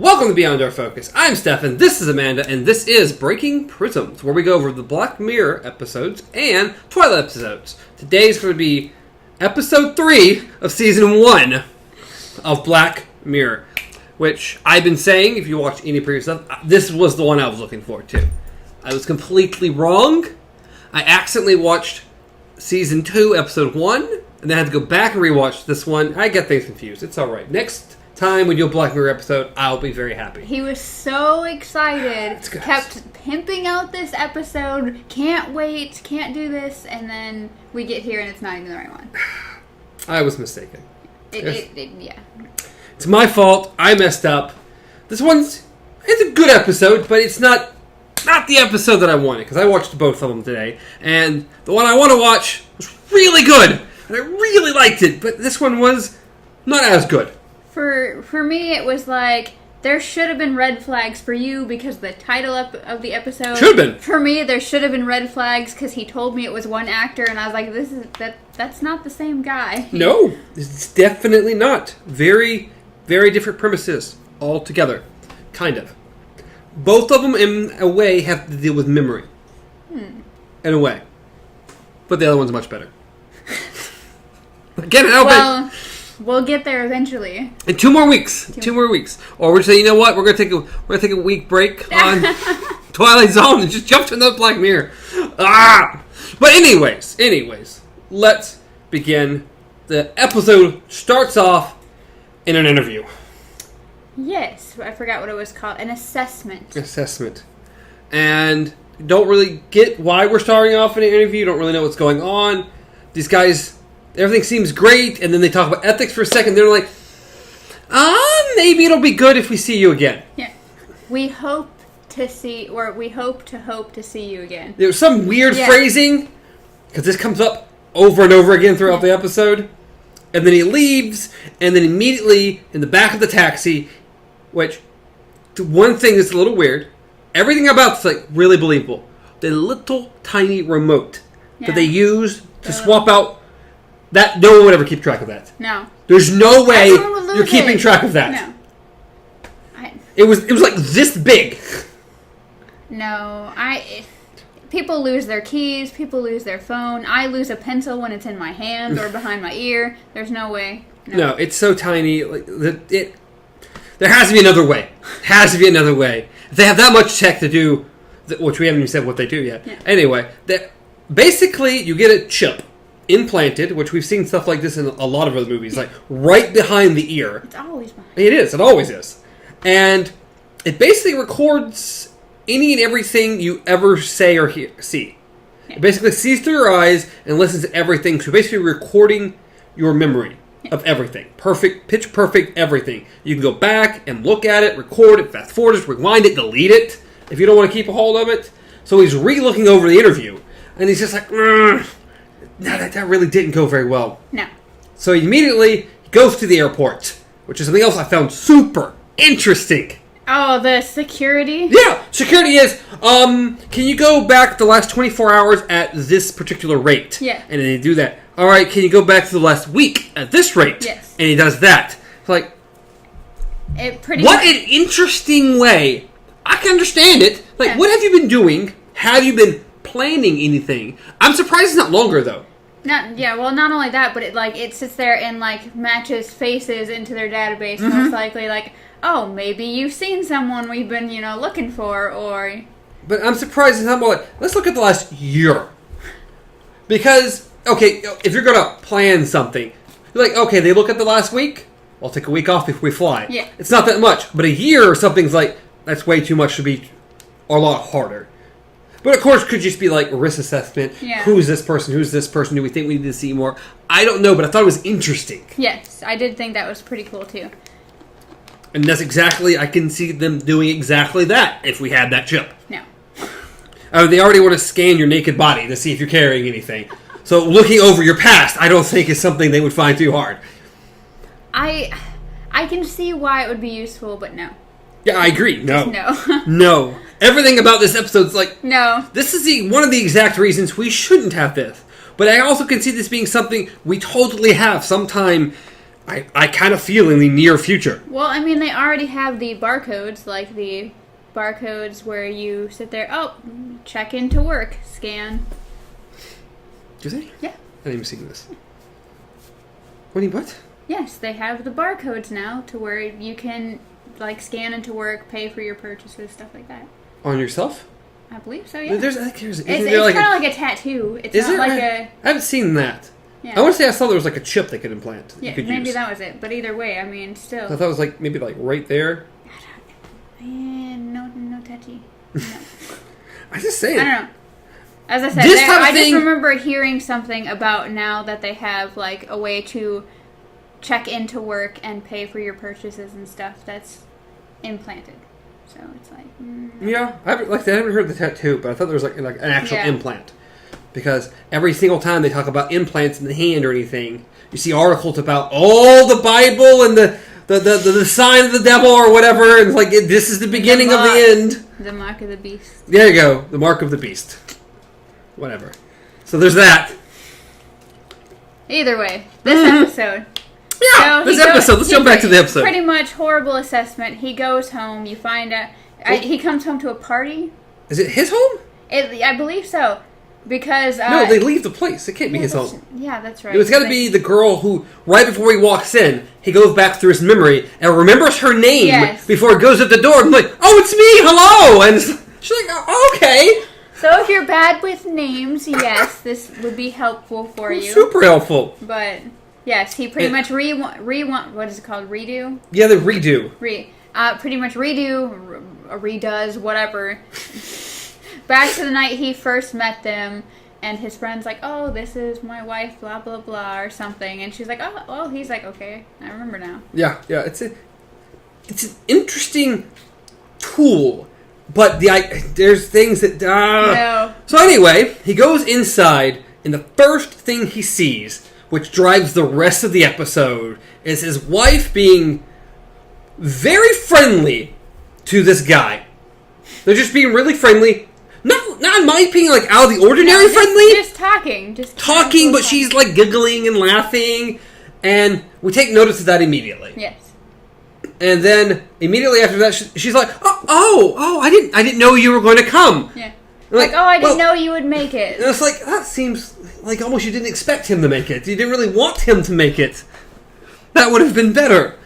Welcome to Beyond Our Focus. I'm Stefan, this is Amanda, and this is Breaking Prisms, where we go over the Black Mirror episodes and Twilight episodes. Today's going to be episode 3 of season 1 of Black Mirror, which I've been saying, if you watch any previous stuff, this was the one I was looking forward to. I was completely wrong. I accidentally watched season 2, episode 1, and then I had to go back and rewatch this one. I get things confused. It's alright. Next time we do a Black Mirror episode, I'll be very happy. He was so excited, kept pimping out this episode, can't wait, can't do this, and then we get here and it's not even the right one. I was mistaken. Yeah. It's my fault. I messed up. This one's, it's a good episode, but it's not the episode that I wanted, because I watched both of them today, and the one I want to watch was really good, and I really liked it, but this one was not as good. For me, it was like, there should have been red flags for you because the title of the episode. Should have been. For me, there should have been red flags because he told me it was one actor, and I was like, that's not the same guy. No, it's definitely not. Very, very different premises altogether. Kind of. Both of them, in a way, have to deal with memory. In a way. But the other one's much better. Get it out, well, we'll get there eventually. In 2 more weeks. 2 more weeks. Or we're saying, you know what? We're gonna take a week break on Twilight Zone and just jump to another Black Mirror. But anyways, let's begin. The episode starts off in an interview. Yes, I forgot what it was called. An assessment. And don't really get why we're starting off in an interview. Don't really know what's going on. These guys, everything seems great, and then they talk about ethics for a second. They're like, maybe it'll be good if we see you again. Yeah. We hope to see you again. There's some weird phrasing, because this comes up over and over again throughout the episode. And then he leaves, and then immediately in the back of the taxi, which, one thing that's a little weird, everything about it's like really believable. The little tiny remote that they use to swap out, that no one would ever keep track of that. No. There's no way you're keeping track of that. No. It was like this big. No, people lose their keys, people lose their phone. I lose a pencil when it's in my hand or behind my ear. There's no way. No, it's so tiny. Like there has to be another way. If they have that much tech to do, which we haven't even said what they do yet. Yeah. Anyway, basically you get a chip implanted, which we've seen stuff like this in a lot of other movies, like right behind the ear. It's always behind. It always is. And it basically records any and everything you ever say or see. Yeah. It basically sees through your eyes and listens to everything, so basically recording your memory of everything. Perfect, pitch perfect, everything. You can go back and look at it, record it, fast forward it, rewind it, delete it, if you don't want to keep a hold of it. So he's re-looking over the interview, and he's just like, no, that really didn't go very well. No. So he immediately goes to the airport, which is something else I found super interesting. Oh, the security? Yeah, security is, can you go back the last 24 hours at this particular rate? Yeah. And then they do that. All right, can you go back to the last week at this rate? Yes. And he does that. It's like, what an interesting way. I can understand it. Like, what have you been doing? Have you been planning anything? I'm surprised it's not longer, though. Not only that, but it sits there and, matches faces into their database, most likely, oh, maybe you've seen someone we've been, looking for, or... But I'm surprised it's not more like, let's look at the last year. Because, okay, if you're going to plan something, you're like, okay, they look at the last week, I'll take a week off before we fly. Yeah. It's not that much, but a year or something's like, that's way too much to be a lot harder. But of course, it could just be like a risk assessment. Yeah. Who's this person? Who's this person? Do we think we need to see more? I don't know, but I thought it was interesting. Yes, I did think that was pretty cool, too. And that's exactly, I can see them doing exactly that if we had that chip. No. They already want to scan your naked body to see if you're carrying anything. So looking over your past, I don't think is something they would find too hard. I can see why it would be useful, but no. Yeah, I agree. No. No. No. Everything about this episode is like... No. This is one of the exact reasons we shouldn't have this. But I also can see this being something we totally have sometime I kind of feel in the near future. Well, I mean, they already have the barcodes, like the barcodes where you sit there, check into work, scan. Do they? Yeah. I didn't even see this. What? Yes, they have the barcodes now to where you can, like, scan into work, pay for your purchases, stuff like that. On yourself? I believe so, yeah. It's kind of like a tattoo. It's not like a... I haven't seen that. Yeah. I want to say I saw there was like a chip they could implant. Yeah, maybe that was it. But either way, I mean, still. I thought it was like maybe like right there. No touchy. No. I'm just saying. I don't know. As I said, I just remember hearing something about now that they have like a way to check into work and pay for your purchases and stuff that's implanted. So it's like... Yeah, I haven't heard the tattoo, but I thought there was like an actual implant. Because every single time they talk about implants in the hand or anything, you see articles about the Bible and the sign of the devil or whatever, and it's like this is the beginning of the end. The mark of the beast. There you go, the mark of the beast. Whatever. So there's that. Either way, this episode. Yeah, this episode. Let's jump back to the episode. Pretty much horrible assessment. He goes home. You find out he comes home to a party. Is it his home? I believe so. Because no, they leave the place. It can't be his home. Yeah, that's right. It's got to be the girl who, right before he walks in, he goes back through his memory and remembers her name before he goes at the door. And I'm like, oh, it's me, hello! And she's like, oh, okay. So if you're bad with names, yes, this would be helpful for you. Super helpful. But yes, he pretty much what is it called? Redo? Yeah, the redo. Pretty much redoes whatever. Back to the night he first met them, and his friend's like, oh, this is my wife, blah, blah, blah, or something. And she's like, oh, he's like, okay, I remember now. Yeah, it's an interesting tool, but there's things that... No. So anyway, he goes inside, and the first thing he sees, which drives the rest of the episode, is his wife being very friendly to this guy. They're just being really friendly. Not in my opinion, like out of the ordinary friendly. Just talking. But she's like giggling and laughing, and we take notice of that immediately. Yes. And then immediately after that, she's like, "Oh, I didn't know you were going to come." Yeah. Like, I didn't know you would make it. And it's like that seems like almost you didn't expect him to make it. You didn't really want him to make it. That would have been better.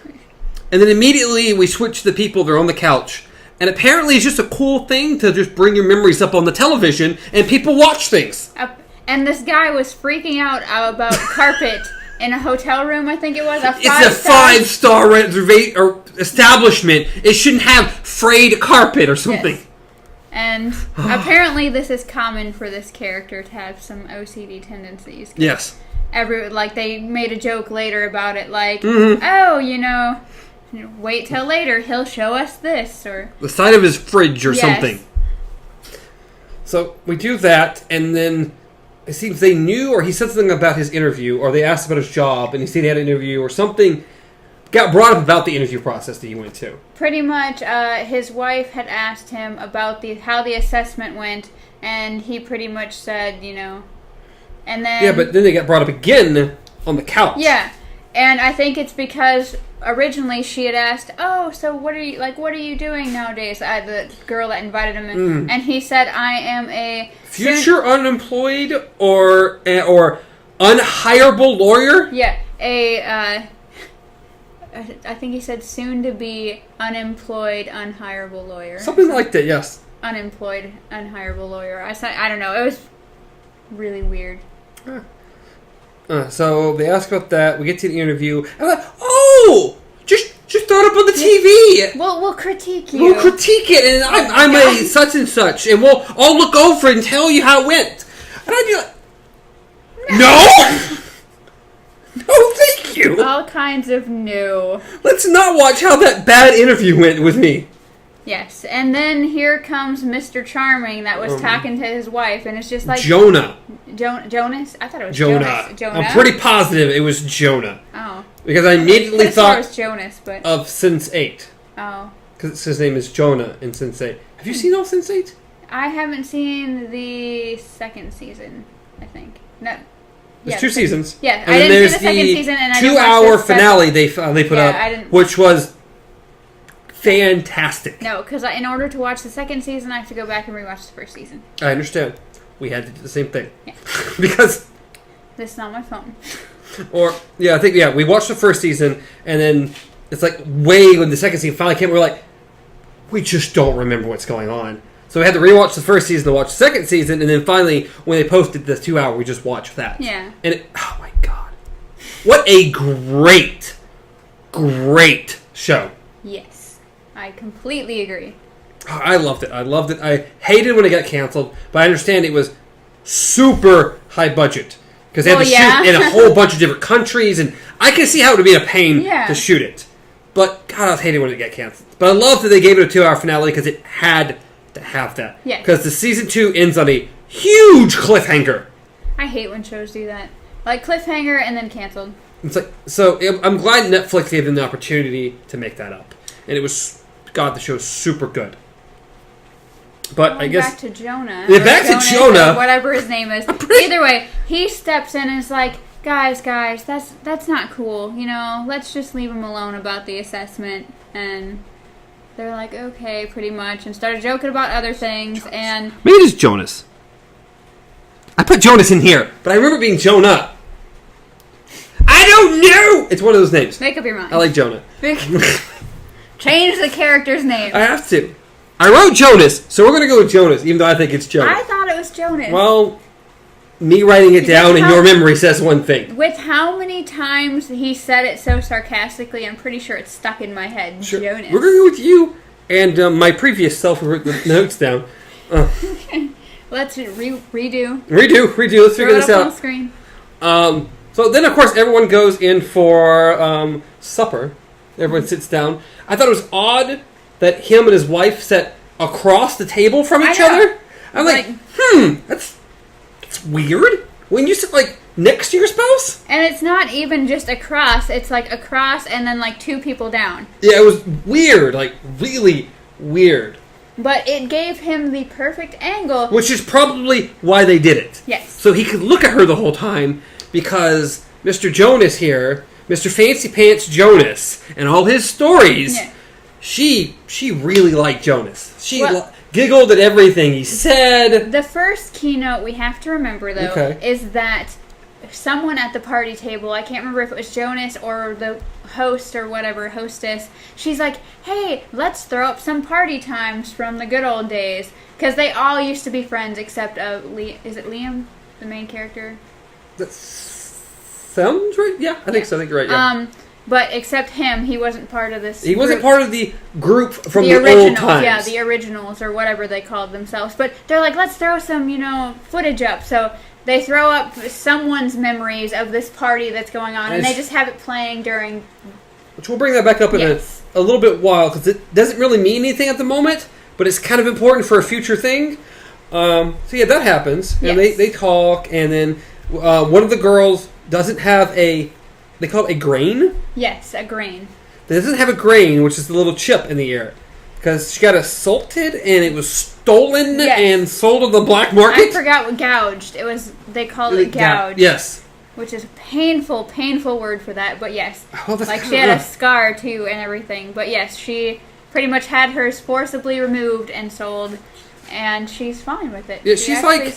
And then immediately we switch to the people. They're on the couch. And apparently it's just a cool thing to just bring your memories up on the television and people watch things. And this guy was freaking out about carpet in a hotel room, I think it was. It's a 5-star establishment. It shouldn't have frayed carpet or something. Yes. And apparently this is common for this character to have some OCD tendencies. Yes. They made a joke later about it, like, oh, wait till later, he'll show us this, or... The side of his fridge or something. So, we do that, and then it seems they knew, or he said something about his interview, or they asked about his job, and he said he had an interview, or something got brought up about the interview process that he went to. Pretty much, his wife had asked him about how the assessment went, and he pretty much said, and then... Yeah, but then they got brought up again on the couch. Yeah, and I think it's because... Originally, she had asked, "Oh, so what are you doing nowadays?" The girl that invited him in, and he said, "I am a future unemployed or unhireable lawyer." Yeah, I think he said soon to be unemployed, unhireable lawyer. Something like that, yes. Unemployed, unhireable lawyer. I don't know. It was really weird. So they ask about that. We get to the interview. And I'm like, oh, just throw it up on the TV. We'll critique you. We'll critique it, and I'm a such and such, and I'll look over it and tell you how it went. And I'd be like, no, no, thank you. All kinds of no. Let's not watch how that bad interview went with me. Yes, and then here comes Mr. Charming that was talking to his wife, and it's just like... Jonah. Jonas? I thought it was Jonah. Jonah. I'm pretty positive it was Jonah. Oh. Because I immediately thought it was Jonas, but... of Sense8. Oh. Because his name is Jonah in Sense8. Have you seen all Sense8? I haven't seen the second season, I think. No. There's 2 seasons. Yeah, I didn't see the second season, and I didn't watch 2-hour finale they put up, which was fantastic. No, because in order to watch the second season, I have to go back and rewatch the first season. I understand. We had to do the same thing. Yeah. Because... This is not my phone. We watched the first season, and then it's like way when the second season finally came, we're like, we just don't remember what's going on. So we had to rewatch the first season to watch the second season, and then finally, when they posted the 2-hour, we just watched that. Yeah. And oh my god. What a great, great show. Yes. I completely agree. Oh, I loved it. I hated when it got canceled, but I understand it was super high budget. Because they had to shoot in a whole bunch of different countries, and I can see how it would be a pain to shoot it. But, God, I was hating when it got canceled. But I love that they gave it a 2-hour finale because it had to have that. Yeah. Because the season 2 ends on a huge cliffhanger. I hate when shows do that. Like cliffhanger and then canceled. It's like, so I'm glad Netflix gave them the opportunity to make that up. And it was, God, the show is super good. But I guess back to Jonah. Yeah, back to Jonah. Whatever his name is. Either way, he steps in and is like, guys, that's not cool. You know, let's just leave him alone about the assessment. And they're like, okay, pretty much. And started joking about other things. Jonas. And maybe it is Jonas. I put Jonas in here, but I remember being Jonah. I don't know! It's one of those names. Make up your mind. I like Jonah. Change the character's name. I have to. I wrote Jonas, so we're going to go with Jonas, even though I think it's Jonas. I thought it was Jonas. Well, me writing it down and your memory says one thing. With how many times he said it so sarcastically, I'm pretty sure it's stuck in my head. Sure. Jonas. We're going to go with you and my previous self who wrote the notes down. Let's redo. Redo. Let's figure this out. On the screen. So then, of course, everyone goes in for supper. Everyone sits down. I thought it was odd that him and his wife sat across the table from each other. I'm like, that's weird. When you sit, like, next to your spouse? And it's not even just across. It's, like, across and then, like, 2 people down. Yeah, it was weird. Like, really weird. But it gave him the perfect angle. Which is probably why they did it. Yes. So he could look at her the whole time because Mr. Jonas here, Mr. Fancy Pants Jonas, and all his stories... Yeah. She really liked Jonas. She giggled at everything he said. The first keynote we have to remember, though, is that someone at the party table, I can't remember if it was Jonas or the host or whatever, hostess, she's like, hey, let's throw up some party times from the good old days. Because they all used to be friends except, is it Liam, the main character? That sounds right. Yeah, I think so. I think you're right, yeah. But except him, he wasn't part of this He wasn't part of the group from the originals, old times. Yeah, the originals, or whatever they called themselves. But they're like, let's throw some, footage up. So they throw up someone's memories of this party that's going on, and they just have it playing during... Which we'll bring that back up in a little bit while, because it doesn't really mean anything at the moment, but it's kind of important for a future thing. So yeah, that happens. And they talk, and then one of the girls doesn't have they call it a grain? Yes, a grain. It doesn't have a grain, which is the little chip in the ear. Because she got assaulted, and it was stolen and sold on the black market. I forgot what gouged. They called it gouged. Yes. Which is a painful, painful word for that, but yes. Oh, that's she had a scar, too, and everything. But yes, she pretty much had hers forcibly removed and sold, and she's fine with it. Yeah, she's like,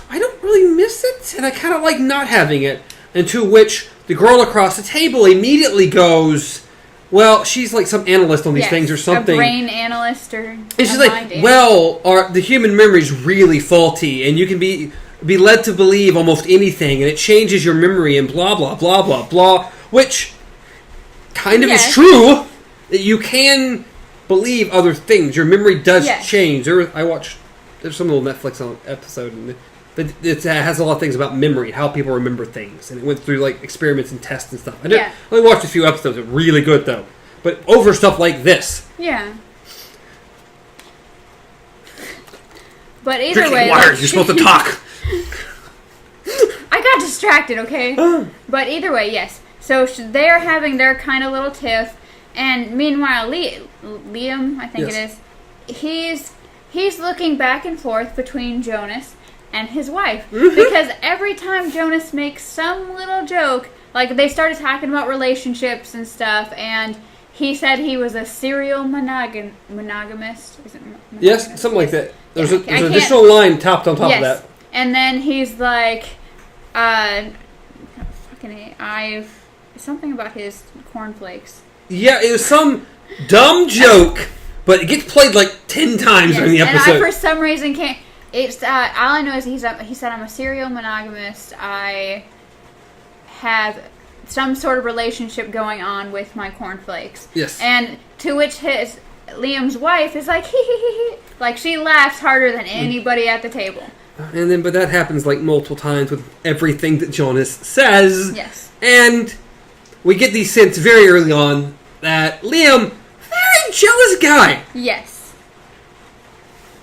I don't really miss it, and I kind of like not having it. And to which the girl across the table immediately goes, well, she's like some analyst on these things or something. A brain analyst or and she's like, the human memory's really faulty, and you can be led to believe almost anything, and it changes your memory, and blah, blah, blah, blah, blah, which kind of is true. That you can believe other things. Your memory does change. There's some little Netflix episode, and it has a lot of things about memory, how people remember things, and it went through like experiments and tests and stuff. I only watched a few episodes. It's really good though, but over stuff like this. Yeah. But either way, you're supposed to talk. I got distracted. Okay. But either way, yes. So they're having their kind of little tiff, and meanwhile, Liam, I think it is, he's looking back and forth between Jonas and his wife. Because every time Jonas makes some little joke, like they started talking about relationships and stuff, and he said he was a serial monogamist. Is it monogamist? Yes, something like that. There's an additional line topped on top of that. And then he's like, something about his cornflakes. Yeah, it was some dumb joke, but it gets played like 10 times during the episode. And I, for some reason, can't. It's all I know is he said I'm a serial monogamist. I have some sort of relationship going on with my cornflakes. Yes. And to which Liam's wife is like, hee. Like, she laughs harder than anybody at the table. But that happens like multiple times with everything that Jonas says. Yes. And we get the sense very early on that Liam, very jealous guy. Yes.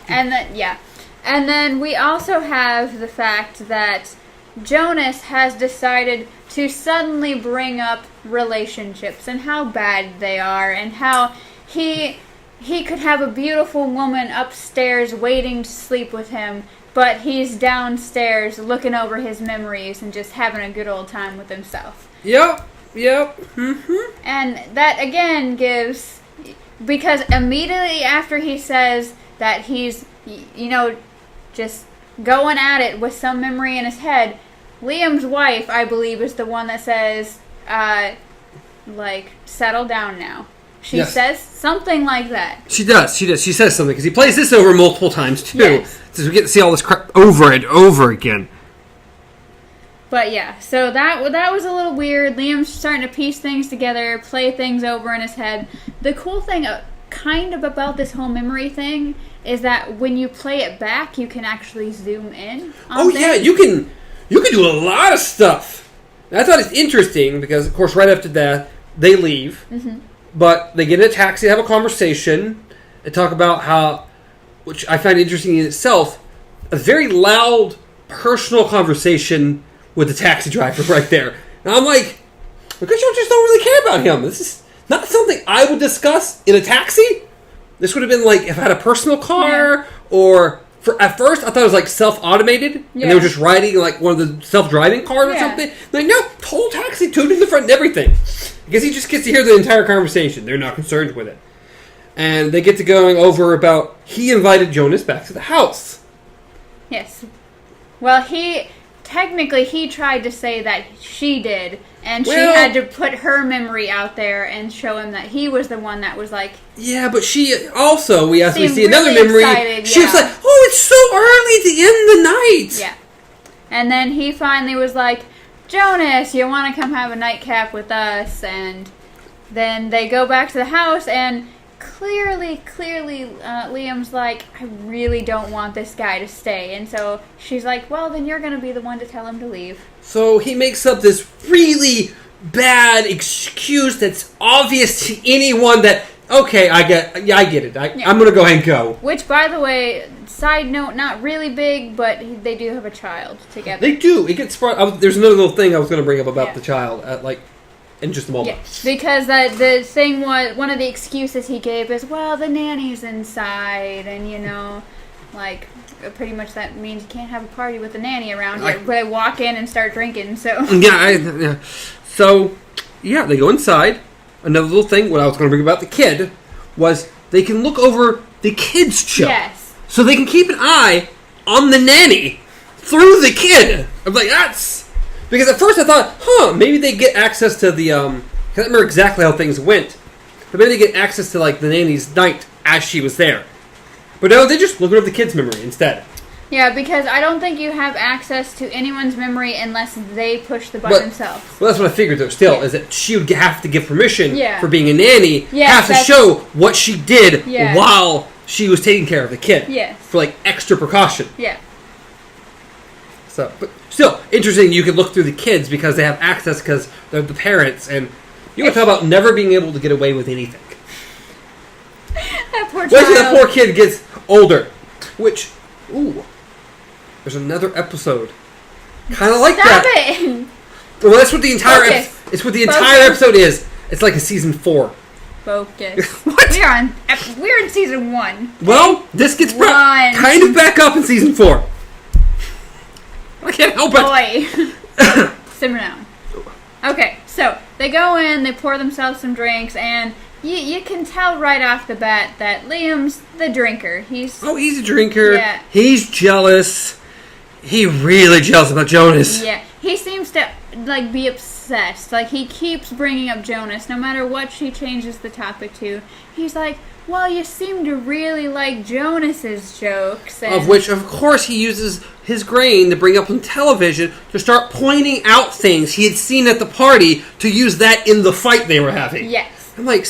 And then we also have the fact that Jonas has decided to suddenly bring up relationships and how bad they are and how he could have a beautiful woman upstairs waiting to sleep with him, but he's downstairs looking over his memories and just having a good old time with himself. Yep. Mm-hmm. And that again gives, because immediately after he says that he's, just going at it with some memory in his head, Liam's wife, I believe, is the one that says, settle down now. She says something like that. She does. She says something, because he plays this over multiple times, too. Yes. So we get to see all this crap over and over again. But yeah, so that was a little weird. Liam's starting to piece things together, play things over in his head. The cool thing kind of about this whole memory thing is that when you play it back, you can actually zoom in on things. Yeah, you can do a lot of stuff. And I thought it's interesting because, of course, right after that, they leave. Mm-hmm. But they get in a taxi, have a conversation, and talk about how, which I find interesting in itself, a very loud, personal conversation with the taxi driver right there. And I'm like, because you just don't really care about him. This is not something I would discuss in a taxi. This would have been like if I had a personal car, or at first I thought it was like self-automated, and they were just riding like one of the self-driving cars or something. They're like, no, whole taxi, tuned in the front and everything. Because he just gets to hear the entire conversation. They're not concerned with it. And they get to going over about he invited Jonas back to the house. Yes. Well, technically he tried to say that she did, and she had to put her memory out there and show him that he was the one that was like... Yeah, but she also, we see really another memory, excited, she was like, oh, it's so early to end the night! Yeah. And then he finally was like, Jonas, you want to come have a nightcap with us? And then they go back to the house, and clearly, Liam's like, I really don't want this guy to stay. And so she's like, well, then you're going to be the one to tell him to leave. So he makes up this really bad excuse that's obvious to anyone that, okay, I get it. I'm going to go ahead and go. Which, by the way, side note, not really big, but they do have a child together. They do. It gets there's another little thing I was going to bring up about the child in just a moment. Yeah, because the thing was, one of the excuses he gave is, well, the nanny's inside, and pretty much that means you can't have a party with the nanny around here. But I walk in and start drinking, so... Yeah. So, they go inside. Another little thing, what I was going to bring about the kid, was they can look over the kids' show. Yes. So they can keep an eye on the nanny through the kid. I'm like, that's... Because at first I thought, maybe they get access to the... I can't remember exactly how things went. But maybe they get access to, the nanny's night as she was there. But no, they just look over the kid's memory instead. Yeah, because I don't think you have access to anyone's memory unless they push the button themselves. Well, that's what I figured, though, still, is that she would have to give permission for being a nanny, have to show what she did while she was taking care of the kid. Yes. For, extra precaution. Yeah. So, but still, interesting you can look through the kids because they have access because they're the parents, and you can talk about never being able to get away with anything. That poor child. Wait till that poor kid gets older. Which, there's another episode. Kind of like Stop that. it! Well, that's what the entire it's what the entire episode is. It's like a season 4. Focus. What? We're in season 1. Well, this gets kind of back up in season 4. can't help it. Boy. Simmer down. Okay, so they go in, they pour themselves some drinks, and you can tell right off the bat that Liam's the drinker. He's a drinker. Yeah. He's jealous. He really jealous about Jonas. Yeah. He seems to, like, be obsessed. Like, he keeps bringing up Jonas, no matter what she changes the topic to. He's like, well, you seem to really like Jonas's jokes. And of which, of course, he uses his grain to bring up on television to start pointing out things he had seen at the party to use that in the fight they were having. Yes. I'm like,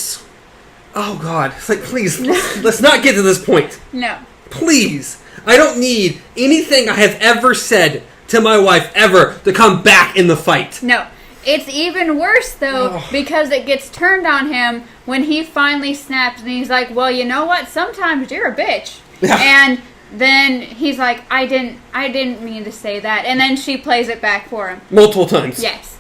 oh, God. It's like, please, let's not get to this point. No. Please. I don't need anything I have ever said to my wife ever to come back in the fight. No. It's even worse, though, because it gets turned on him when he finally snaps and he's like, well, you know what? Sometimes you're a bitch. Yeah. And then he's like, I didn't mean to say that. And then she plays it back for him. Multiple times. Yes.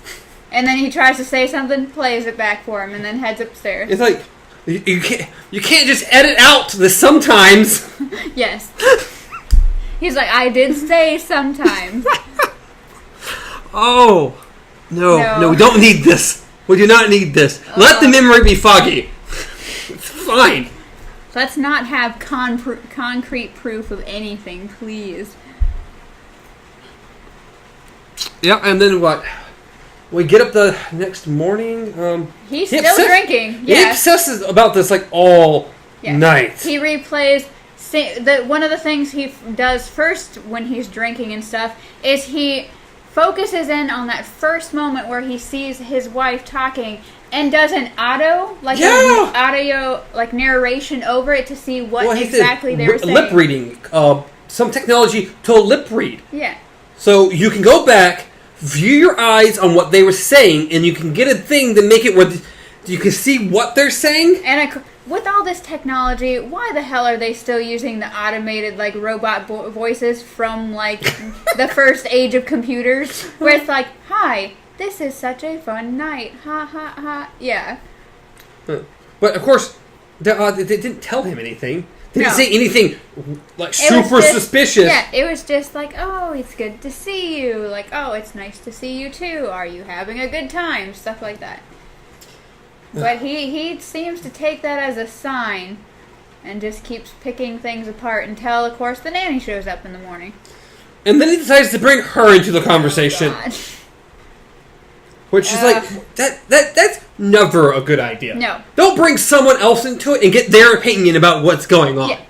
And then he tries to say something, plays it back for him, and then heads upstairs. It's like, you can't just edit out the sometimes. Yes. He's like, I did say sometimes. Oh. No, we don't need this. We do not need this. Let the memory be foggy. It's fine. Let's not have concrete proof of anything, please. Yeah, and then what? We get up the next morning. He's still drinking. Yeah. He obsesses about this like all night. He replays. One of the things he does first when he's drinking and stuff is he focuses in on that first moment where he sees his wife talking and does an audio narration over it to see what exactly they were saying. Lip reading, some technology to lip read. Yeah. So you can go back, view your eyes on what they were saying, and you can get a thing to make it where you can see what they're saying. And with all this technology, why the hell are they still using the automated, like, robot voices from, like, the first age of computers? Where it's like, hi, this is such a fun night. Ha, ha, ha. Yeah. But, of course, they didn't tell him anything. They didn't say anything, like, suspicious. Yeah, it was just like, oh, it's good to see you. Like, oh, it's nice to see you, too. Are you having a good time? Stuff like that. But he seems to take that as a sign and just keeps picking things apart until, of course, the nanny shows up in the morning. And then he decides to bring her into the conversation. Oh, God. Which is like, that's never a good idea. No. Don't bring someone else into it and get their opinion about what's going on. Yeah.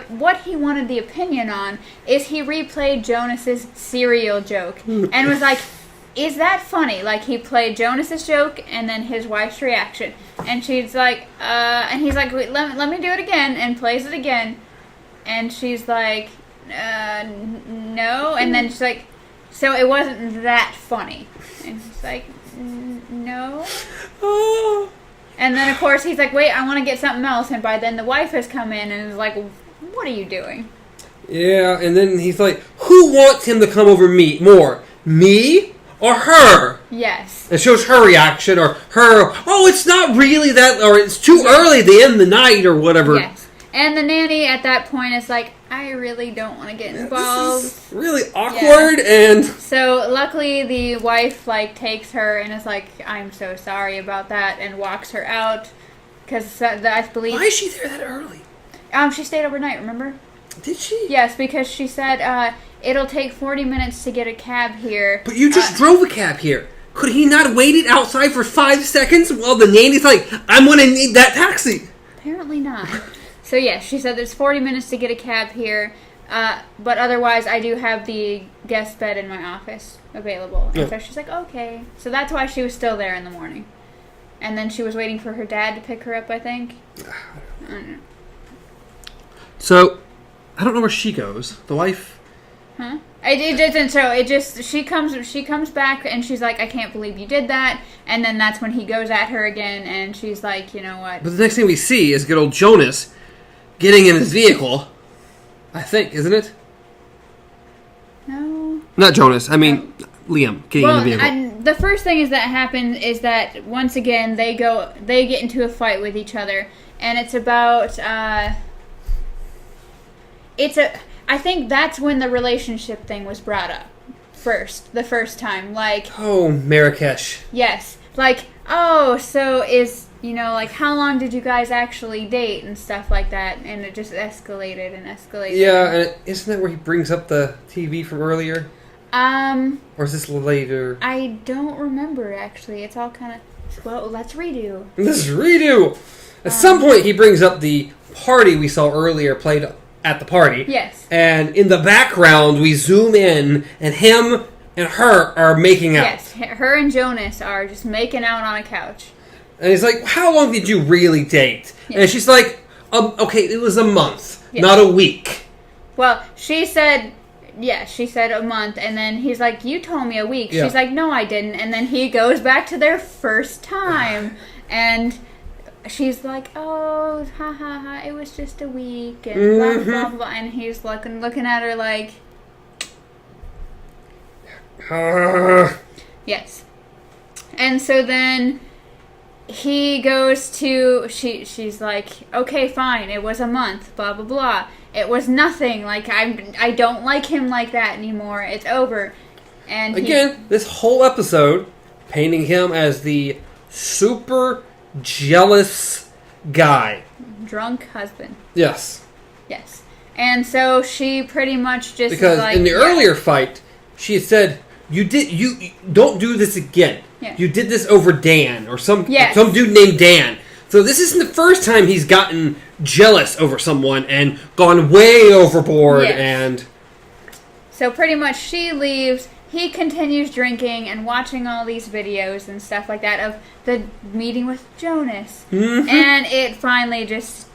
What he wanted the opinion on is he replayed Jonas's cereal joke and was like, is that funny? Like, he played Jonas's joke and then his wife's reaction. And she's like, and he's like, wait, let me do it again, and plays it again. And she's like, no. And then she's like, so it wasn't that funny. And he's like, no. And then, of course, he's like, wait, I want to get something else. And by then the wife has come in and is like, what are you doing? Yeah, and then he's like, who wants him to come over more? Me? Or her. Yes. It shows her reaction, or her, oh, it's not really that, or it's too early to end the night, or whatever. Yes. And the nanny at that point is like, I really don't want to get involved. This is really awkward, and... So, luckily, the wife, like, takes her and is like, I'm so sorry about that, and walks her out. Because I believe... Why is she there that early? She stayed overnight, remember? Did she? Yes, because she said, it'll take 40 minutes to get a cab here. But you just drove a cab here. Could he not waited outside for 5 seconds while the nanny's like, I'm going to need that taxi? Apparently not. So, yes, she said there's 40 minutes to get a cab here, but otherwise I do have the guest bed in my office available. And so she's like, okay. So that's why she was still there in the morning. And then she was waiting for her dad to pick her up, I think. I don't know. So, I don't know where she goes. The wife... Huh? It doesn't. So it just she comes back and she's like, I can't believe you did that. And then that's when he goes at her again, and she's like, you know what? But the next thing we see is good old Jonas getting in his vehicle. I think, isn't it? No. Not Jonas. I mean, Liam getting in the vehicle. The first thing is that happened is that once again they get into a fight with each other, and it's about I think that's when the relationship thing was brought up the first time. Like, oh, Marrakesh. Yes. Like, oh, so is, like, how long did you guys actually date and stuff like that? And it just escalated and escalated. Yeah, and isn't that where he brings up the TV from earlier? Or is this later? I don't remember, actually. It's all kind of... Well, let's redo. At some point, he brings up the party we saw earlier played at the party. Yes. And in the background, we zoom in, and him and her are making out. Yes, her and Jonas are just making out on a couch. And he's like, how long did you really date? Yes. And she's like, okay, it was a month, yes. Not a week. Well, she said a month, and then he's like, you told me a week. Yeah. She's like, no, I didn't. And then he goes back to their first time, and she's like, oh, ha ha ha, it was just a week, and blah, blah, blah. And he's looking at her like... Yes. And so then he goes to... She's like, okay, fine, it was a month, blah, blah, blah. It was nothing. Like, I don't like him like that anymore. It's over. And again, this whole episode painting him as the super jealous guy. Drunk husband. Yes. Yes. And so she pretty much just because in the earlier fight, she had said, you don't do this again. Yeah. You did this over Dan or some dude named Dan. So this isn't the first time he's gotten jealous over someone and gone way overboard. Yes. And so pretty much she leaves. He continues drinking and watching all these videos and stuff like that of the meeting with Jonas. Mm-hmm. And it finally just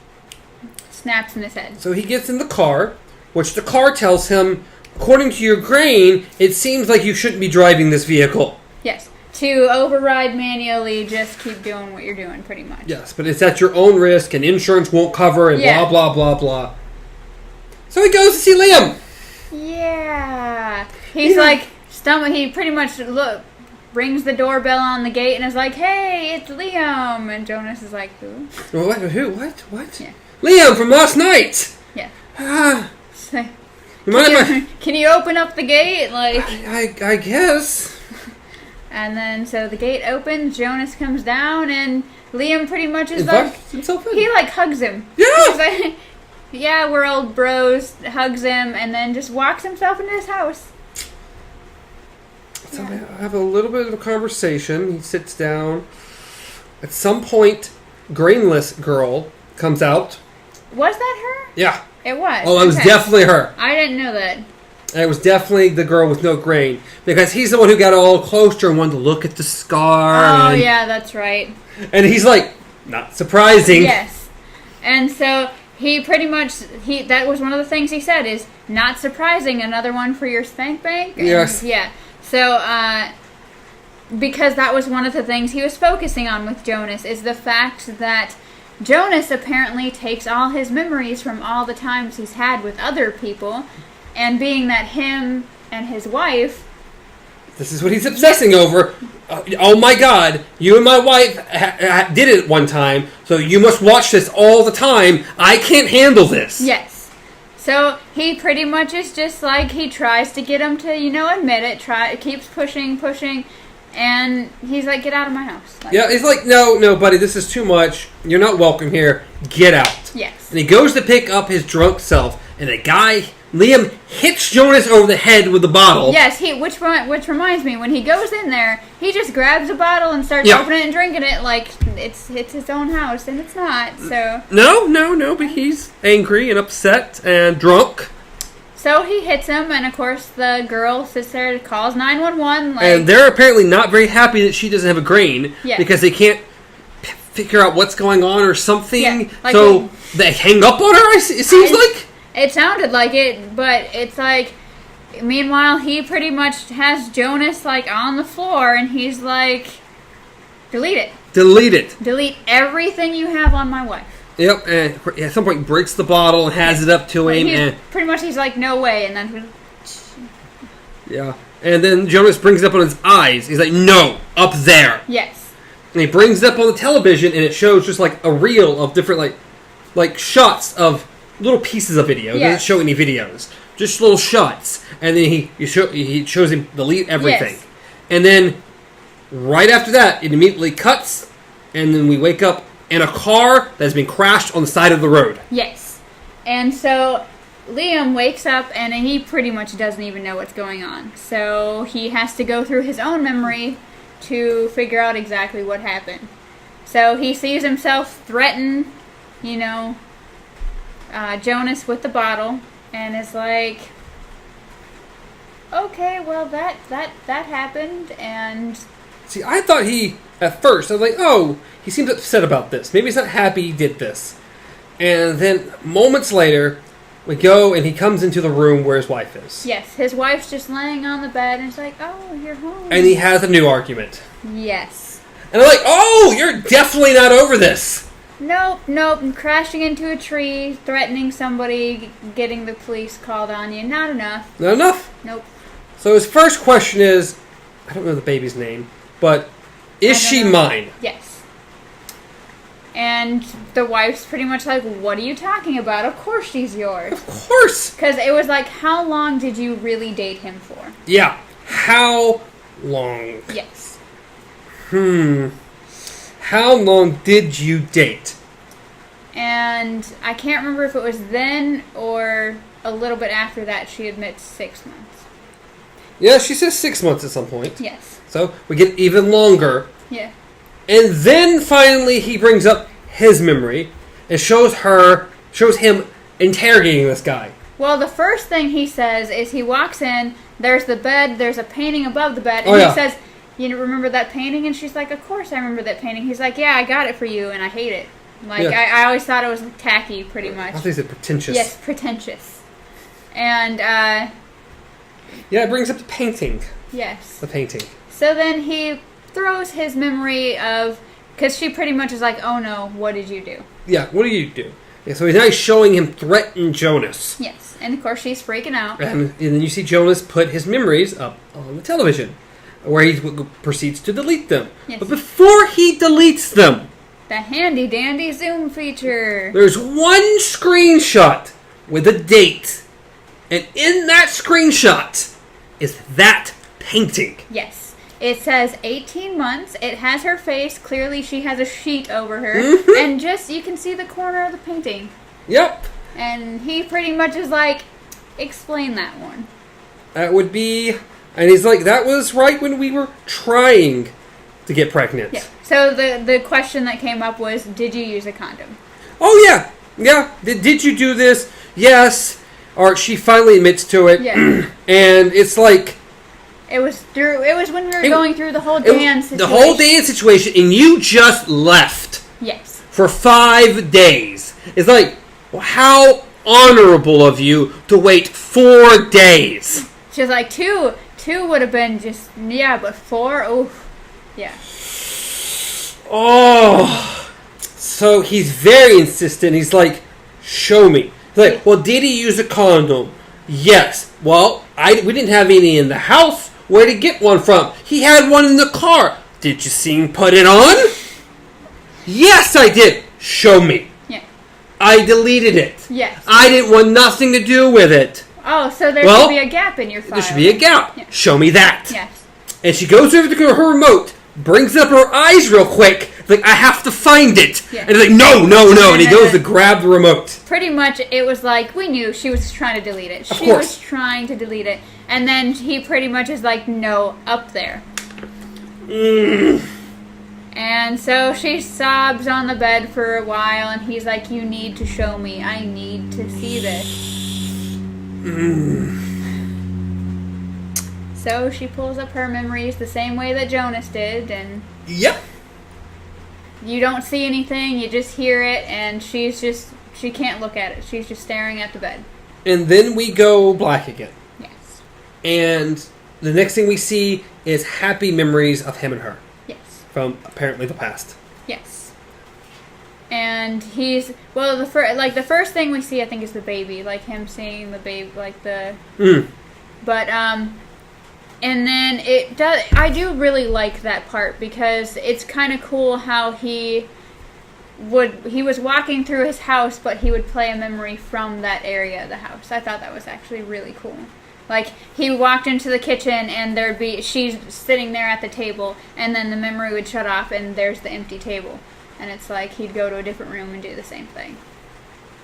snaps in his head. So he gets in the car, which the car tells him, according to your grain, it seems like you shouldn't be driving this vehicle. Yes. To override manually, just keep doing what you're doing, pretty much. Yes, but it's at your own risk, and insurance won't cover, and blah, blah, blah, blah. So he goes to see Liam. Yeah. He's like, he pretty much, rings the doorbell on the gate and is like, hey, it's Liam. And Jonas is like, who? What? Who? What? Yeah. Liam from last night. Yeah. So, can you open up the gate? Like, I guess. And then, so the gate opens, Jonas comes down, and Liam pretty much is like... himself in. He, hugs him. Yeah! He's like, yeah, we're old bros, hugs him, and then just walks himself into his house. So I have a little bit of a conversation. He sits down. At some point, Grainless Girl comes out. Was that her? Yeah. It was. Oh, it was definitely her. I didn't know that. And it was definitely the girl with no grain. Because he's the one who got all closer and wanted to look at the scar. Oh, yeah, that's right. And he's like, not surprising. Yes. And so he pretty much, that was one of the things he said is, not surprising, another one for your spank bank? And, yes. Yeah. So, because that was one of the things he was focusing on with Jonas, is the fact that Jonas apparently takes all his memories from all the times he's had with other people, and being that him and his wife... This is what he's obsessing over. Oh my God, you and my wife did it one time, so you must watch this all the time. I can't handle this. Yes. So he pretty much is just like, he tries to get him to, admit it, keeps pushing, and he's like, get out of my house. Yeah, he's like, no, buddy, this is too much. You're not welcome here. Get out. Yes. And he goes to pick up his drunk self, and the guy... Liam hits Jonas over the head with the bottle. Yes, which reminds me, when he goes in there, he just grabs a bottle and starts opening it and drinking it like it's his own house, and it's not, so... No, but he's angry and upset and drunk. So he hits him, and of course the girl sits there and calls 911. And they're apparently not very happy that she doesn't have a grain, because they can't figure out what's going on or something, so they hang up on her, it seems like? It sounded like it, but it's like, meanwhile, he pretty much has Jonas, on the floor, and he's like, delete it. Delete everything you have on my wife. Yep, and at some point he breaks the bottle and has it up to him. And pretty much he's like, no way, and then... Yeah, and then Jonas brings it up on his eyes. He's like, no, up there. Yes. And he brings it up on the television, and it shows just, a reel of different, shots of... little pieces of video. It doesn't show any videos. just little shots, and then he shows him delete everything, Yes. and then right after that, it immediately cuts, and then we wake up in a car that's been crashed on the side of the road. Yes. And so Liam wakes up and he pretty much doesn't even know what's going on. So he has to go through his own memory to figure out exactly what happened. So he sees himself threaten, Jonas with the bottle, and is like, okay, well that happened, and... See, I thought at first, I was like, oh, he seems upset about this. Maybe he's not happy he did this. And then moments later, we go and he comes into the room where his wife is. Yes, his wife's just laying on the bed and it's like, oh, you're home. And he has a new argument. Yes. And I'm like, oh, you're definitely not over this. Nope, crashing into a tree, threatening somebody, getting the police called on you. Not enough. Not enough? Nope. So his first question is, I don't know the baby's name, but is she mine? Yes. And the wife's pretty much like, what are you talking about? Of course she's yours. Of course. Because it was like, how long did you really date him for? Yeah. How long? Yes. How long did you date? And I can't remember if it was then or a little bit after that she admits 6 months. Yeah, she says 6 months at some point. Yes. So we get even longer. Yeah. And then finally he brings up his memory and shows him interrogating this guy. Well, the first thing he says is he walks in, there's the bed, there's a painting above the bed, and he says, remember that painting? And she's like, of course I remember that painting. He's like, yeah, I got it for you, and I hate it. Like, I always thought it was tacky, pretty much. I think he said pretentious. Yes, pretentious. And, yeah, it brings up the painting. Yes. The painting. So then he throws his memory of... Because she pretty much is like, oh no, what did you do? Yeah, what did you do? Yeah, so he's now showing him threaten Jonas. Yes, and of course she's freaking out. And then you see Jonas put his memories up on the television, where he proceeds to delete them. Yes. But before he deletes them... The handy-dandy zoom feature. There's one screenshot with a date. And in that screenshot is that painting. Yes. It says 18 months. It has her face. Clearly she has a sheet over her. Mm-hmm. And just, you can see the corner of the painting. Yep. And he pretty much is like, explain that one. That would be... And he's like, that was right when we were trying to get pregnant. Yeah. So the question that came up was, did you use a condom? Oh, yeah. Yeah. Did you do this? Yes. Or she finally admits to it. Yeah. And it's like... It was when we were going through the whole dance situation. The whole dance situation, and you just left. Yes. For 5 days. It's like, well, how honorable of you to wait 4 days. She's like, two would have been just, yeah, but 4, oof. Yeah. Oh. So he's very insistent. He's like, show me. He's like, well, did he use a condom? Yes. Well, we didn't have any in the house. Where'd he get one from? He had one in the car. Did you see him put it on? Yes, I did. Show me. Yeah. I deleted it. Yes. I didn't want nothing to do with it. Oh, so there should be a gap in your file. There should be a gap. Yeah. Show me that. Yes. And she goes over to her remote, brings up her eyes real quick, like, I have to find it. Yeah. And he's like, no. And he goes to grab the remote. Pretty much, it was like, we knew she was trying to delete it. Of course. Was trying to delete it. And then he pretty much is like, no, up there. And so she sobs on the bed for a while, and he's like, you need to show me. I need to see this. So she pulls up her memories the same way that Jonas did, and... Yep. You don't see anything, you just hear it, and she can't look at it. She's just staring at the bed. And then we go black again. Yes. And the next thing we see is happy memories of him and her. Yes. From apparently the past. Yes. And he's... Well, the first thing we see, I think, is the baby. Like, him seeing the baby, like the... But, and then it does... I do really like that part, because it's kind of cool how he he was walking through his house, but he would play a memory from that area of the house. I thought that was actually really cool. Like, he walked into the kitchen, and she's sitting there at the table, and then the memory would shut off, and there's the empty table. And it's like, he'd go to a different room and do the same thing.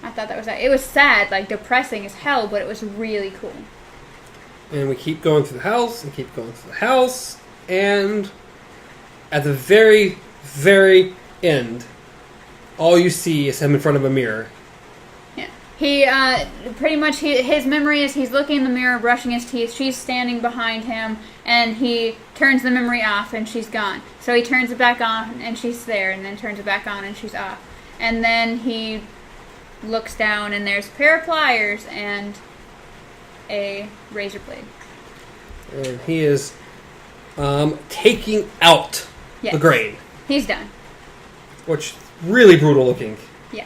I thought that was... It was sad, like, depressing as hell, but it was really cool. And we keep going through the house, and at the very, very end, all you see is him in front of a mirror. Yeah. He, pretty much, his memory is he's looking in the mirror, brushing his teeth, she's standing behind him, and he turns the memory off, and she's gone. So he turns it back on, and she's there, and then turns it back on, and she's off. And then he looks down, and there's a pair of pliers, and a razor blade. And he is taking out the grain. He's done. Which, really brutal looking. Yeah.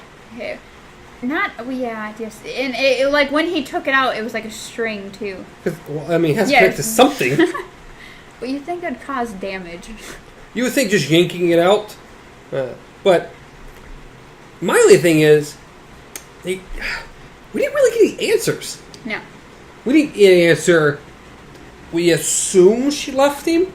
Just... And it, like, when he took it out, it was like a string, too. Well, I mean, it has to connect to something. But you think it would cause damage. You would think just yanking it out. But my only thing is, we didn't really get any answers. No. We didn't get an answer. We assume she left him.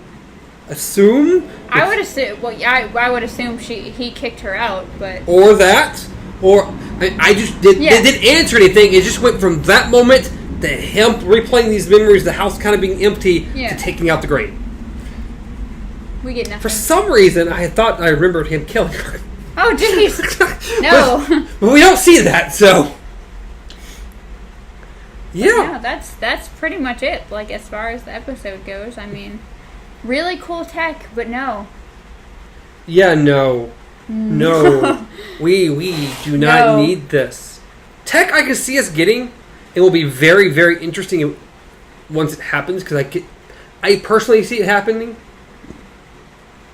I would assume. Well, I would assume he kicked her out, but or that, or I just didn't answer anything. It just went from that moment to him replaying these memories, the house kind of being empty, to taking out the grain. We get nothing. For some reason, I thought I remembered him killing her. Oh, jeez. No. But we don't see that, so. Yeah, that's pretty much it. Like, as far as the episode goes, I mean, really cool tech, but no. Yeah, no. We do not need this. Tech I can see us getting. It will be very, very interesting once it happens, because I personally see it happening.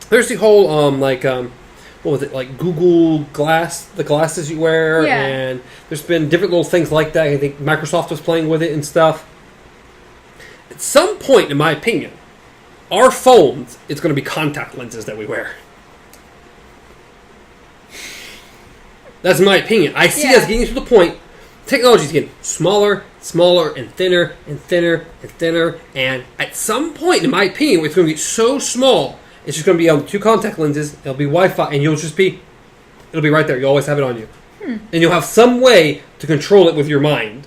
There's the whole, what was it, like Google Glass, the glasses you wear, and there's been different little things like that. I think Microsoft was playing with it and stuff. At some point, in my opinion, our phones, it's going to be contact lenses that we wear. That's my opinion. I see us getting to the point, technology's getting smaller, and thinner, and thinner, and thinner, and at some point, in my opinion, it's going to get so small, it's just going to be on 2 contact lenses, it'll be Wi-Fi, and it'll be right there. You'll always have it on you. And you'll have some way to control it with your mind.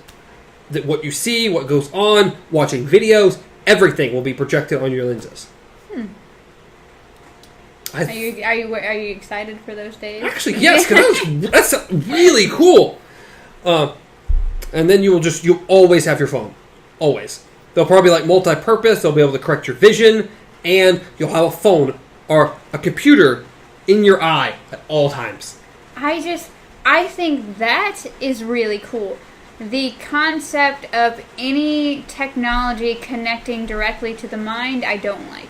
That what you see, what goes on, watching videos, everything will be projected on your lenses. Are you excited for those days? Actually, yes, because that's really cool. And then you'll always have your phone. Always. They'll probably like multi-purpose. They'll be able to correct your vision. And you'll have a phone or a computer in your eye at all times. I think that is really cool. The concept of any technology connecting directly to the mind, I don't like.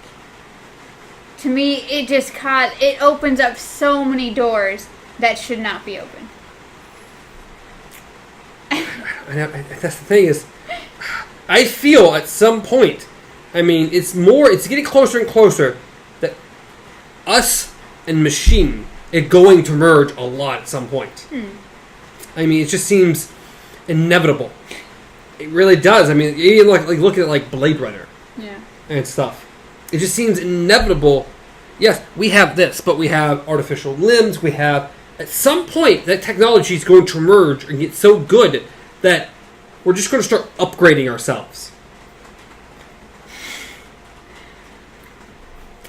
To me, it opens up so many doors that should not be open. That's the thing is, I feel at some point, I mean, it's getting closer and closer that us and machine are going to merge a lot at some point. I mean, it just seems inevitable. It really does. I mean, even like look at like Blade Runner and stuff. It just seems inevitable. Yes, we have this, but we have artificial limbs. We have, at some point, that technology is going to emerge and get so good that we're just going to start upgrading ourselves.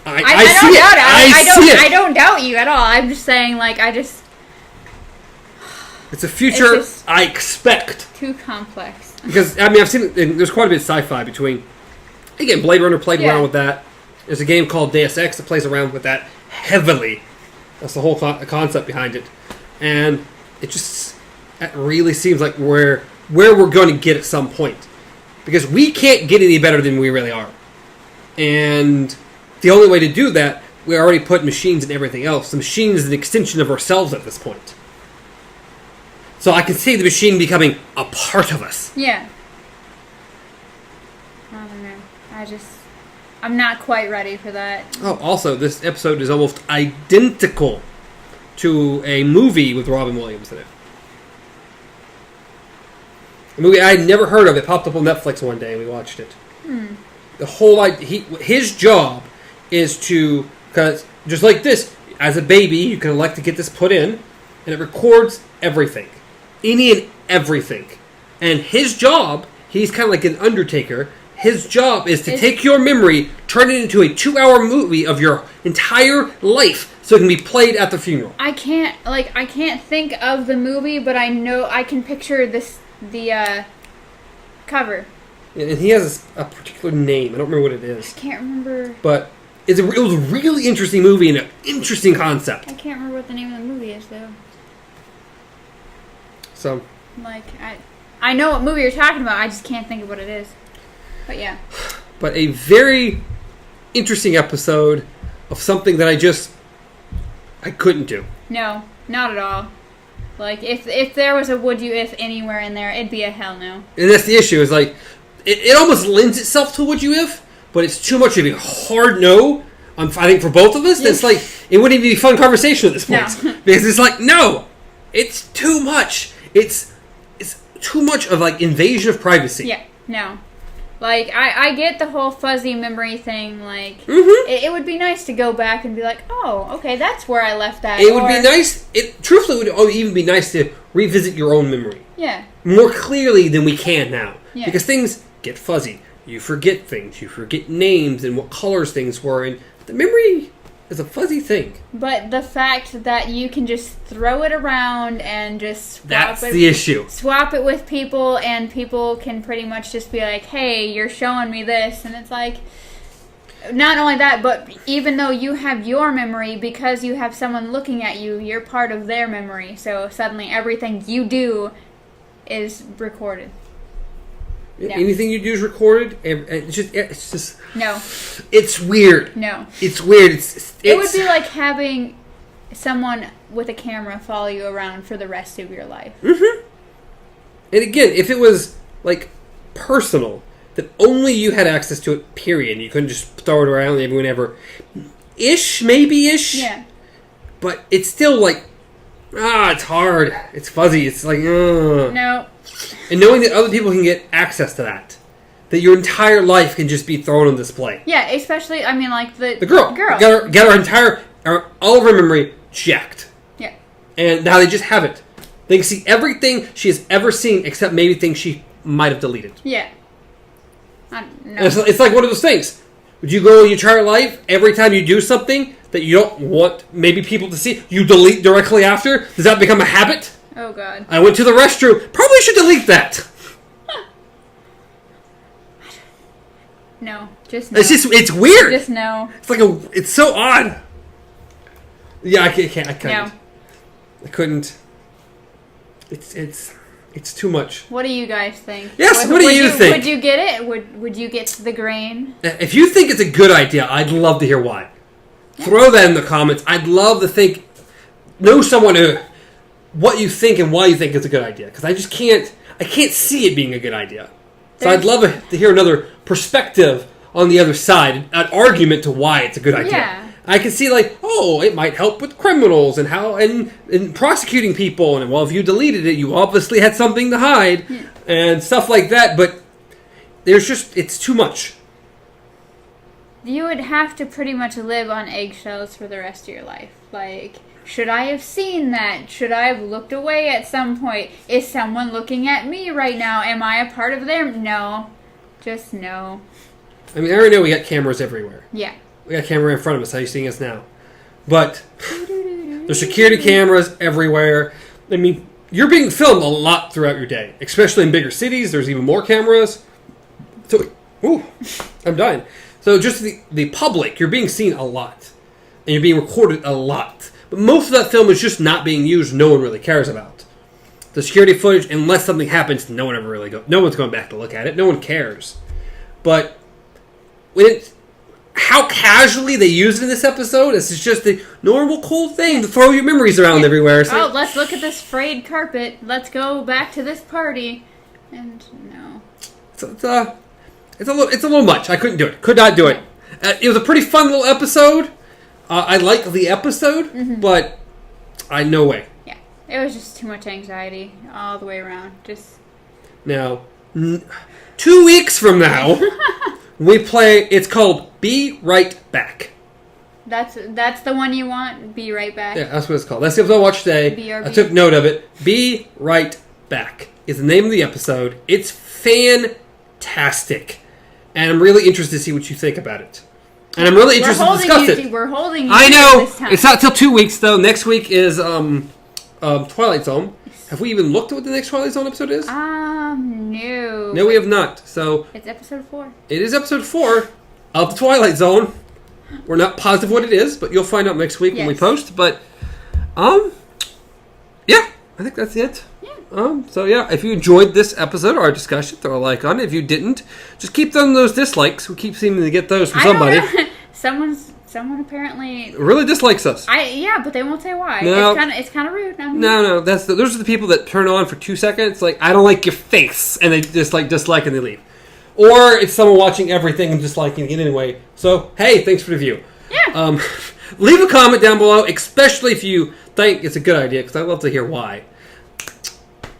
I don't doubt you at all. I'm just saying, it's a future I expect. Too complex. Because, I mean, I've seen, there's quite a bit of sci-fi between, again, Blade Runner played around with that. There's a game called Deus Ex that plays around with that heavily. That's the whole concept behind it. And it really seems like where we're going to get at some point. Because we can't get any better than we really are. And the only way to do that, we already put machines in everything else. The machine is an extension of ourselves at this point. So I can see the machine becoming a part of us. Yeah. I don't know. I'm not quite ready for that. Oh, also, this episode is almost identical to a movie with Robin Williams in it. A movie I had never heard of. It popped up on Netflix one day and we watched it. The whole his job is to, because just like this, as a baby, you can elect to get this put in, and it records everything. Any and everything. And his job, he's kind of like an undertaker. His job is to take your memory, turn it into a 2-hour movie of your entire life, so it can be played at the funeral. I can't think of the movie, but I know I can picture the cover. And he has a particular name. I don't remember what it is. I can't remember. But it was a really interesting movie and an interesting concept. I can't remember what the name of the movie is, though. So, like, I know what movie you're talking about. I just can't think of what it is. But yeah. But a very interesting episode of something that I couldn't do. No, not at all. Like, if there was a would you if anywhere in there, it'd be a hell no. And that's the issue, is like, it almost lends itself to would you if, but it's too much of a hard no, I think, for both of us. That's like, it wouldn't even be a fun conversation at this point. No. Because it's like, no, it's too much. It's too much of, like, invasion of privacy. Yeah, no. Like, I get the whole fuzzy memory thing. Like, it would be nice to go back and be like, oh, okay, that's where I left that. It would be nice. It truthfully would even be nice to revisit your own memory. Yeah. More clearly than we can now. Yeah. Because things get fuzzy. You forget things. You forget names and what colors things were. And the memory is a fuzzy thing. But the fact that you can just throw it around and just swap That's the issue. Swap it with people, and people can pretty much just be like, hey, you're showing me this. And it's like, not only that, but even though you have your memory, because you have someone looking at you, you're part of their memory. So suddenly everything you do is recorded. No. Anything you do is recorded. It's just no. It's weird. No. It's weird. It would be like having someone with a camera follow you around for the rest of your life. Mm-hmm. And again, if it was like personal, that only you had access to it, period, and you couldn't just throw it around whenever, maybe-ish. Yeah. But it's still like, it's hard. It's fuzzy. It's like, No. And knowing that other people can get access to that your entire life can just be thrown on display. Yeah, especially, I mean, like the girl. Got her entire, all of her memory jacked. Yeah. And now they just have it. They can see everything she has ever seen, except maybe things she might have deleted. Yeah. No. It's like one of those things. Would you go your entire life, every time you do something that you don't want maybe people to see, you delete directly after? Does that become a habit? Oh, God. I went to the restroom. Probably should delete that. No. Just no. It's weird. Just no. It's so odd. Yeah, I couldn't. No. I couldn't. It's too much. What do you guys think? Yes, what do you think? Would you get it? Would you get the grain? If you think it's a good idea, I'd love to hear why. Yeah. Throw that in the comments. I'd love to know someone who, what you think and why you think it's a good idea. Because I can't see it being a good idea. So I'd love to hear another perspective on the other side, an argument to why it's a good idea. Yeah. I can see it might help with criminals and how and prosecuting people, and if you deleted it, you obviously had something to hide and stuff like that. But it's too much. You would have to pretty much live on eggshells for the rest of your life. Like, should I have seen that? Should I have looked away at some point? Is someone looking at me right now? Am I a part of them? No. Just no. I mean, I already know we got cameras everywhere. Yeah. We got a camera in front of us. How are you seeing us now? But there's security cameras everywhere. I mean, you're being filmed a lot throughout your day, especially in bigger cities. There's even more cameras. So, I'm dying. So just the public, you're being seen a lot. And you're being recorded a lot. But most of that film is just not being used. No one really cares about. The security footage, unless something happens, no one's going back to look at it. No one cares. But how casually they use it in this episode, this is just the normal, cool thing to throw your memories around everywhere. So, let's look at this frayed carpet. Let's go back to this party. And no. It's a little much. I couldn't do it. Could not do it. It was a pretty fun little episode. I like the episode, but No way. Yeah. It was just too much anxiety all the way around. Just... Now, 2 weeks from now, we play... It's called Be Right Back. That's the one you want? Be Right Back? Yeah, that's what it's called. That's the episode I watched today. BRB. I took note of it. Be Right Back is the name of the episode. It's fantastic. And I'm really interested to see what you think about it. And I'm really interested to discuss it. We're holding you I know. this time. It's not till 2 weeks, though. Next week is Twilight Zone. Have we even looked at what the next Twilight Zone episode is? No. No, we have not. So it's episode 4. It is episode 4 of the Twilight Zone. We're not positive what it is, but you'll find out next week when we post. But, yeah, I think that's it. Yeah. So yeah, if you enjoyed this episode or our discussion, throw a like on it. If you didn't, just keep throwing those dislikes. We keep seeming to get those from somebody. Someone apparently really dislikes us. But they won't say why. No. It's kind of rude. No, those are the people that turn on for 2 seconds. Like, I don't like your face, and they just dislike and they leave. Or it's someone watching everything and disliking it anyway. So hey, thanks for the view. Yeah. Leave a comment down below, especially if you think it's a good idea, because I'd love to hear why.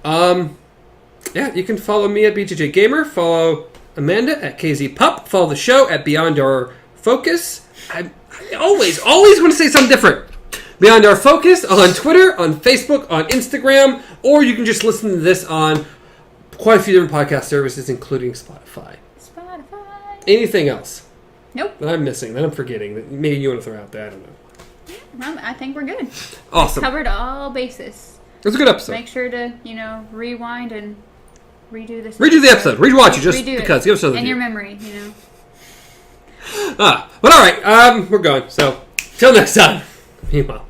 Yeah, you can follow me at BJJ Gamer, follow Amanda at KZ Pup, follow the show at Beyond Our Focus. I always want to say something different. Beyond Our Focus on Twitter, on Facebook, on Instagram, or you can just listen to this on quite a few different podcast services, including Spotify. Anything else? Nope. That I'm missing, that I'm forgetting, that maybe you want to throw out there, I don't know. I think we're good. Awesome. Covered all bases. It was a good episode. Make sure to, rewind and redo this. Redo the episode. Rewatch it just because. Give us another in view. your memory, But all right, we're going. So, till next time. Meanwhile.